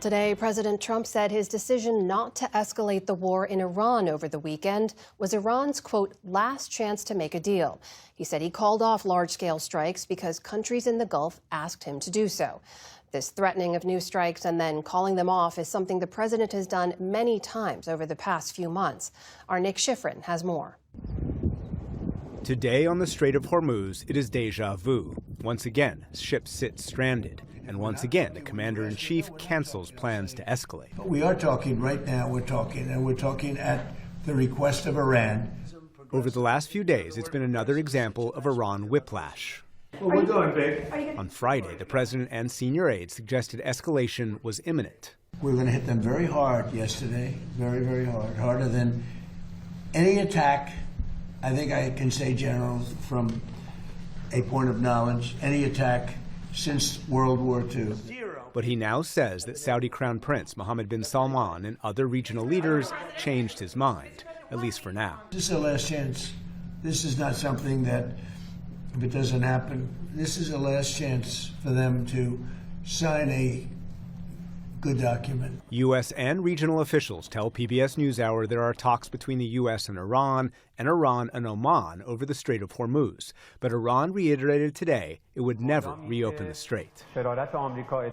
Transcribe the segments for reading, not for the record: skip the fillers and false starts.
today, President Trump said his decision not to escalate the war in Iran over the weekend was Iran's, quote, last chance to make a deal. He said he called off large-scale strikes because countries in the Gulf asked him to do so. This threatening of new strikes and then calling them off is something the president has done many times over the past few months. Our Nick Schifrin has more. Today on the Strait of Hormuz, it is deja vu. Once again, ships sit stranded. And once again, the commander-in-chief cancels plans to escalate. We are talking right now, we're talking at the request of Iran. Over the last few days, it's been another example of Iran whiplash. Well, we're doing, babe. On Friday, the president and senior aides suggested escalation was imminent. We were going to hit them very hard yesterday, very, very hard, harder than any attack. I think I can say, General, from a point of knowledge, any attack since World War II. But he now says that Saudi Crown Prince Mohammed bin Salman and other regional leaders changed his mind, at least for now. This is a last chance. This is not something that, if it doesn't happen, this is a last chance for them to sign a good document. U.S. and regional officials tell PBS NewsHour there are talks between the U.S. and Iran and Oman over the Strait of Hormuz. But Iran reiterated today it would never reopen the strait.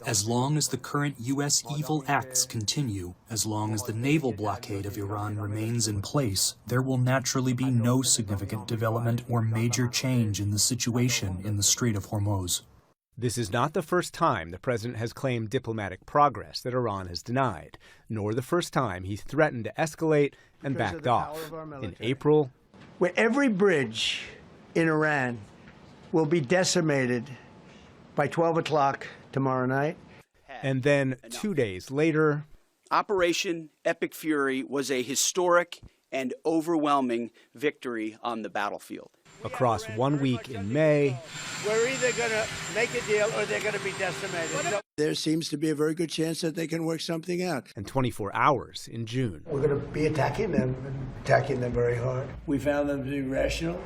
As long as the current U.S. evil acts continue, as long as the naval blockade of Iran remains in place, there will naturally be no significant development or major change in the situation in the Strait of Hormuz. This is not the first time the president has claimed diplomatic progress that Iran has denied, nor the first time he's threatened to escalate and backed off. In April, where every bridge in Iran will be decimated by 12 o'clock tomorrow night. And then 2 days later, Operation Epic Fury was a historic and overwhelming victory on the battlefield. Across 1 week in May, We're either going to make a deal or they're going to be decimated. There seems to be a very good chance that they can work something out. and 24 hours in June. We're going to be attacking them very hard. We found them to be rational,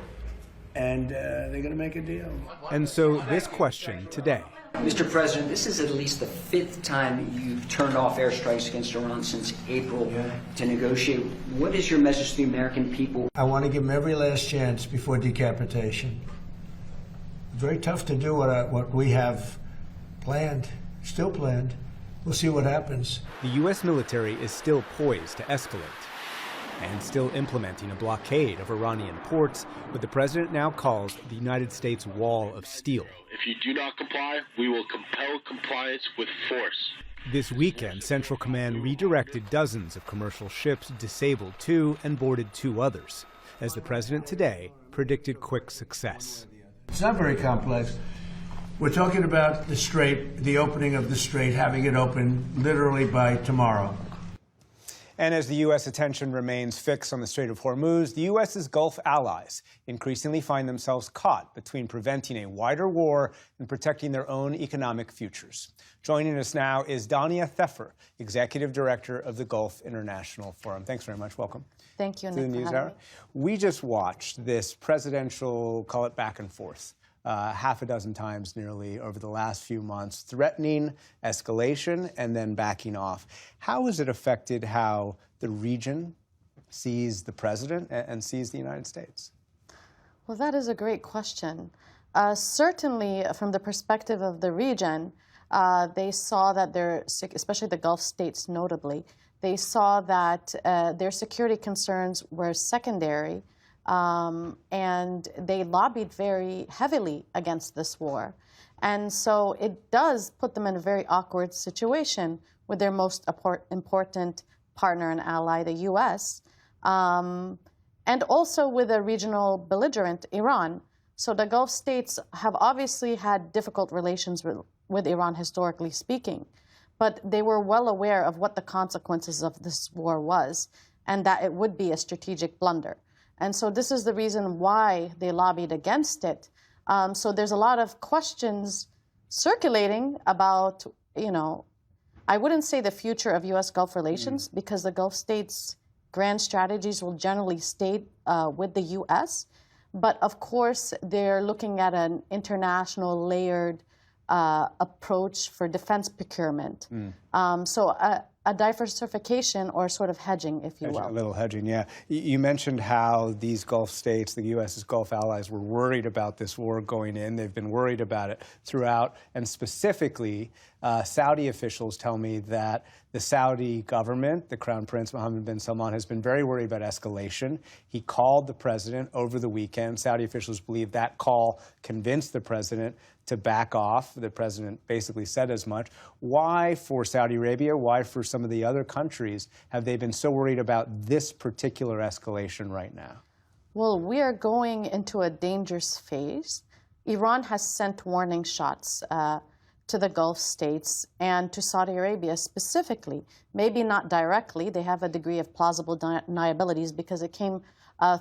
and they're going to make a deal. And so this question today. Mr. President, this is at least the 5th time you've turned off airstrikes against Iran since April to negotiate. What is your message to the American people? I want to give them every last chance before decapitation. Very tough to do what we have planned, still planned. We'll see what happens. The U.S. military is still poised to escalate and still implementing a blockade of Iranian ports, what the president now calls the United States wall of steel. If you do not comply, we will compel compliance with force. This weekend, Central Command redirected dozens of commercial ships, disabled 2 and boarded 2 others, as the president today predicted quick success. It's not very complex. We're talking about the strait, the opening of the strait, having it open literally by tomorrow. And as the U.S. attention remains fixed on the Strait of Hormuz, the U.S.'s Gulf allies increasingly find themselves caught between preventing a wider war and protecting their own economic futures. Joining us now is Dania Theffer, Executive Director of the Gulf International Forum. Thanks very much. Welcome. Thank you, to the Nick, for having me. We just watched this presidential, call it back and forth, half a dozen times nearly over the last few months, threatening escalation and then backing off. How has it affected how the region sees the president and sees the United States? Well, that is a great question. Certainly, from the perspective of the region, they saw that especially the Gulf states notably, they saw that their security concerns were secondary. And they lobbied very heavily against this war. And so it does put them in a very awkward situation with their most important partner and ally, the U.S., and also with a regional belligerent, Iran. So the Gulf states have obviously had difficult relations with Iran, historically speaking, but they were well aware of what the consequences of this war was and that it would be a strategic blunder. And so this is the reason why they lobbied against it. So there's a lot of questions circulating about, I wouldn't say the future of U.S. Gulf relations because the Gulf states' grand strategies will generally stay with the U.S. But of course, they're looking at an international layered approach for defense procurement. So a diversification or sort of hedging, if you will. A little hedging, yeah. You mentioned how these Gulf states, the U.S.'s Gulf allies, were worried about this war going in. They've been worried about it throughout. And specifically, Saudi officials tell me that the Saudi government, the Crown Prince Mohammed bin Salman, has been very worried about escalation. He called the president over the weekend. Saudi officials believe that call convinced the president to back off. The president basically said as much. Why, for Saudi Arabia, why for some of the other countries, have they been so worried about this particular escalation right now? Well, we are going into a dangerous phase. Iran has sent warning shots to the Gulf states and to Saudi Arabia specifically. Maybe not directly. They have a degree of plausible deniabilities because it came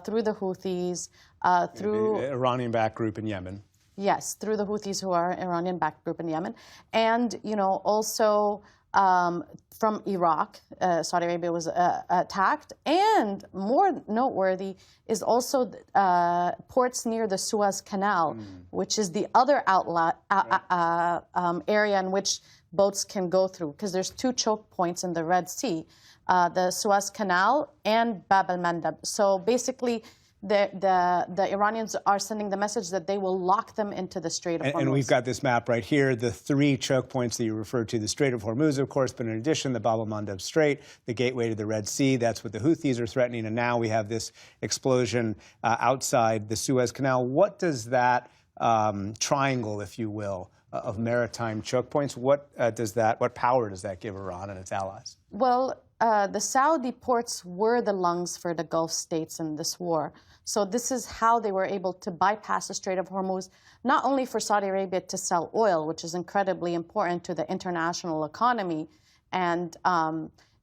through the Houthis, through the Iranian-backed group in Yemen. Yes, through the Houthis, who are an Iranian-backed group in Yemen. And, you know, also from Iraq, Saudi Arabia was attacked. And more noteworthy is also ports near the Suez Canal, which is the other outlet area in which boats can go through, because there's two choke points in the Red Sea, the Suez Canal and Bab el-Mandeb. So basically, the Iranians are sending the message that they will lock them into the Strait of Hormuz. And we've got this map right here, the three choke points that you referred to, the Strait of Hormuz, of course, but in addition, the Bab el-Mandeb Strait, the gateway to the Red Sea. That's what the Houthis are threatening. And now we have this explosion outside the Suez Canal. What does that triangle, if you will, of maritime choke points, what power does that give Iran and its allies? Well, the Saudi ports were the lungs for the Gulf states in this war. So this is how they were able to bypass the Strait of Hormuz, not only for Saudi Arabia to sell oil, which is incredibly important to the international economy and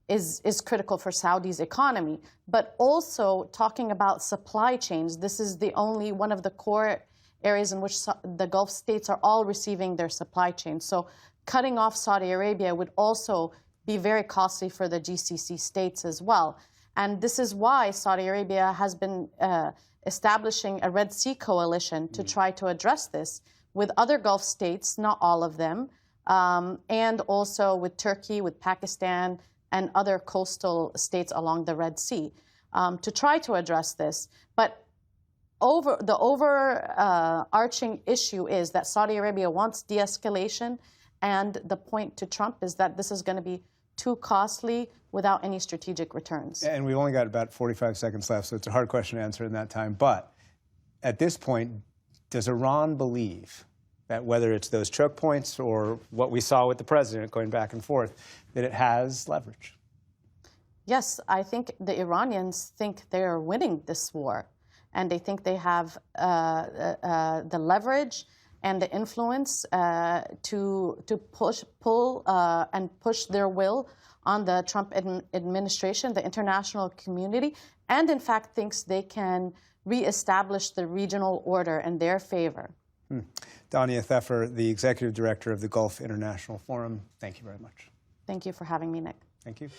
is critical for Saudi's economy, but also talking about supply chains. This is the only one of the core areas in which the Gulf states are all receiving their supply chains. So cutting off Saudi Arabia would also be very costly for the GCC states as well. And this is why Saudi Arabia has been establishing a Red Sea coalition to try to address this with other Gulf states, not all of them, and also with Turkey, with Pakistan, and other coastal states along the Red Sea to try to address this. But the overarching issue is that Saudi Arabia wants de-escalation, and the point to Trump is that this is going to be too costly without any strategic returns. And we've only got about 45 seconds left, so it's a hard question to answer in that time. But at this point, does Iran believe that whether it's those choke points or what we saw with the president going back and forth, that it has leverage? Yes, I think the Iranians think they're winning this war, and they think they have the leverage and the influence to pull and push their will on the Trump administration, the international community, and in fact thinks they can reestablish the regional order in their favor. Dania Theffer, the Executive Director of the Gulf International Forum, thank you very much. Thank you for having me, Nick. Thank you.